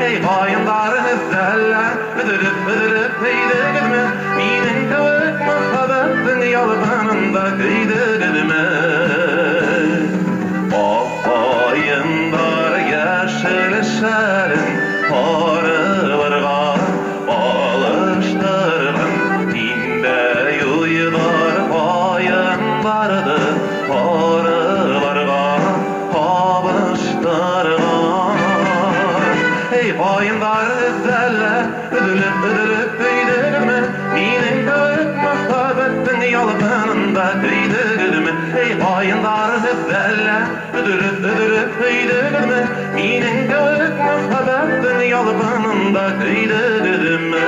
Ey bayınlar zelle, ödürüp peydegirme, minin kavuk muhabbetin yalbanında kıydegirme. O bayınlar yaşılışarın, horılarga alıştırgın, dinde yuylar bayınlardı, horılarga alıştırgın. Ey bayınlar zelle, ödürüp peydegirme, minin kavuk muhabbetin yalbanında kıydegirme. Ey bayınlar zelle, ödürüp peydegirme, minin kavuk muhabbetin yalbanında kıydegirme.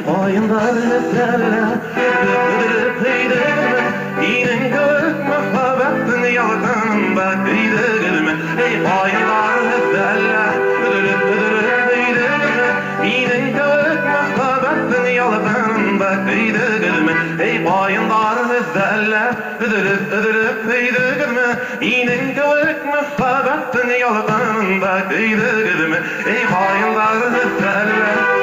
Bayınlar zelle, ödürüp peydegirme, minin kavuk muhabbetin yalbanında kıydegirme. Ey bayınlar zelle, ödürüp peydegirme, minin kavuk muhabbetin yalbanında kıydegirme. Ey bayınlar zelle, ödürüp peydegirme, minin kavuk muhabbetin yalbanında kıydegirme. Ey bayınlar zelle,